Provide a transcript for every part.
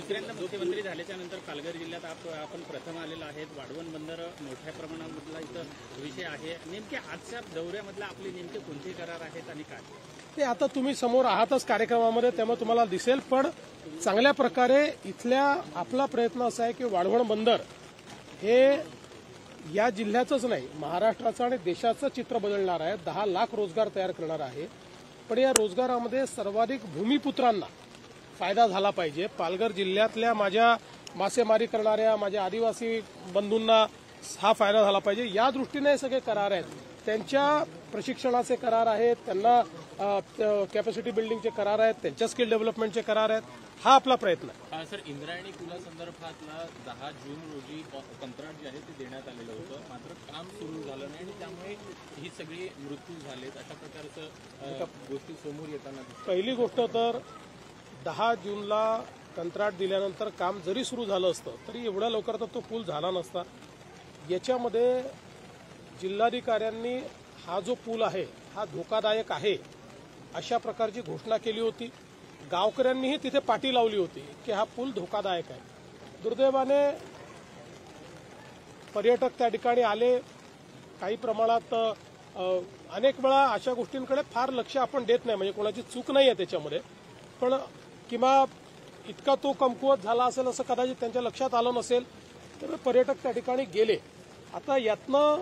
दुसऱ्यांदा मुख्यमंत्री झाल्याच्या नंतर पालघर जिल्ह्यात आपण प्रथम आलेला आहेत. वाढवण बंदर मोठ्या प्रमाणामधला इथं विषय आहे. नेमके आजच्या दौऱ्यामधला आपले नेमके कोणते करार आहेत आणि काय ते आता तुम्ही समोर आहातच कार्यक्रमामध्ये, त्यामुळे तुम्हाला दिसेल. पण चांगल्या प्रकारे इथल्या आपला प्रयत्न असा आहे की वाढवण बंदर हे या जिल्ह्याचंच नाही, महाराष्ट्राचं आणि देशाचं चित्र बदलणार आहे. 10 लाख रोजगार तयार करणार आहे. पण या रोजगारामध्ये सर्वाधिक भूमिपुत्रांना फायदा झाला पाहिजे. पालघर जिल्ह्यातल्या माझ्या मासेमारी करणाऱ्या माझ्या आदिवासी बंधूंना हा फायदा झाला पाहिजे. या दृष्टीने हे सगळे करार आहेत. त्यांच्या प्रशिक्षणाचे करार आहेत, त्यांना कॅपॅसिटी बिल्डिंगचे करार आहेत, त्यांच्या स्किल डेव्हलपमेंटचे करार आहेत. हा आपला प्रयत्न आहे. सर, इंद्रायणी पुलासंदर्भातला 10 जून रोजी कंत्राट जे आहे ते देण्यात आलेलं होतं, मात्र काम सुरू झालं नाही आणि त्यामुळे ही सगळी मृत्यू झालेत. अशा प्रकारचं गोष्टी समोर येताना पहिली गोष्ट तर 10 जूनला कंत्राट दिल्यानंतर काम जरी सुरू झालं असतं तरी एवढ्या लवकर तर तो पूल झाला नसता. याच्यामध्ये जिल्हाधिकाऱ्यांनी हा जो पूल आहे हा धोकादायक आहे अशा प्रकारची घोषणा केली होती. गावकऱ्यांनीही तिथे पाटी लावली होती की हा पूल धोकादायक आहे. दुर्दैवाने पर्यटक त्या ठिकाणी आले. काही प्रमाणात अनेक वेळा अशा गोष्टींकडे फार लक्ष आपण देत नाही, म्हणजे कोणाची चूक नाही आहे त्याच्यामध्ये, पण किंवा इतका तो कमकुवत झाला असेल असं कदाचित त्यांच्या लक्षात आलं नसेल, तर पर्यटक त्या ठिकाणी गेले. आता यातनं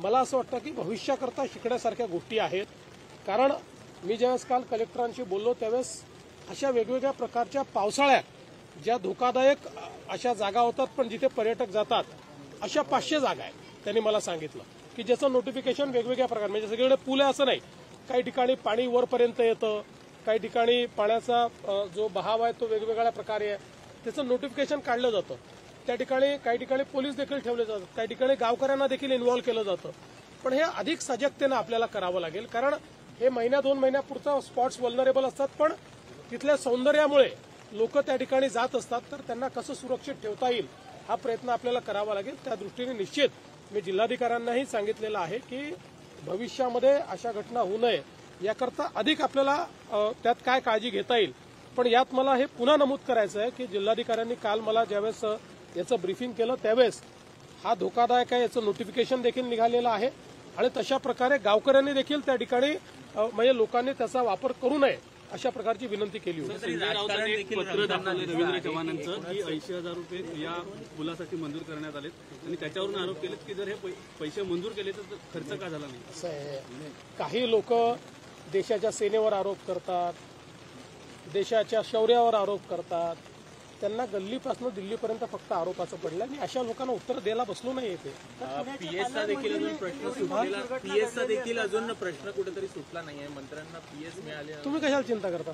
मला असं वाटतं की भविष्याकरता शिकण्यासारख्या गोष्टी आहेत. कारण मी ज्यावेळेस काल कलेक्टरांशी बोललो त्यावेळेस अशा वेगवेगळ्या प्रकारच्या पावसाळ्यात ज्या धोकादायक अशा जागा होतात पण जिथे पर्यटक जातात अशा 500 जागा आहेत. त्यांनी मला सांगितलं की ज्याचं नोटिफिकेशन वेगवेगळ्या प्रकार, म्हणजे सगळीकडे पूल आहे असं नाही, काही ठिकाणी पाणी वरपर्यंत येतं, काही ठिकाणी पाण्याचा जो बहाव आहे तो वेगवेगळ्या प्रकारे आहे, त्याचं नोटिफिकेशन काढलं जातं. त्या ठिकाणी काही ठिकाणी पोलीस देखील ठेवले जातात, काही ठिकाणी गावकऱ्यांना देखील इन्व्हॉल्व्ह केलं जातं. पण हे अधिक सजगतेनं आपल्याला करावं लागेल, कारण हे महिन्या 2 महिन्यापुरता स्पॉट्स वल्नरेबल असतात, पण तिथल्या सौंदर्यामुळे लोक त्या ठिकाणी जात असतात. तर त्यांना कसं सुरक्षित ठेवता येईल हा प्रयत्न आपल्याला करावा लागेल. त्या दृष्टीने निश्चित मी जिल्हाधिकाऱ्यांनाही सांगितलेलं आहे की भविष्यामध्ये अशा घटना होऊ नये याकरता अधिक आपल्याला त्यात काय काळजी घेता येईल. पण यात मला हे पुन्हा नमूद करायचं आहे की जिल्हाधिकाऱ्यांनी काल मला ज्यावेळेस याचं ब्रीफिंग केलं त्यावेळेस हा धोकादायक आहे याचं नोटिफिकेशन देखील निघालेलं आहे आणि तशा प्रकारे गावकऱ्यांनी देखील त्या ठिकाणी म्हणजे लोकांनी त्याचा वापर करू नये अशा प्रकारची विनंती केली होती. पत्र दाखल रवींद्र चव्हाणांचं की 80,000 रुपये या पुलासाठी मंजूर करण्यात आले आणि त्याच्यावरून आरोप केलेत की जर हे पैसे मंजूर केले तर खर्च का झाला नाही. असं आहे, काही लोक देशाच्या सेनेवर आरोप करतात, देशाच्या शौर्यावर आरोप करतात. त्यांना गल्लीपासून दिल्लीपर्यंत फक्त आरोपाचं पडलं आणि अशा लोकांना उत्तर द्यायला बसलो नाही येते. पीएसचा देखील अजून प्रश्न सुटलेला, पीएसचा देखील अजून प्रश्न कुठेतरी सुटला नाहीये. मंत्र्यांना पीएस मिळाले. तुम्ही कशाला चिंता करता.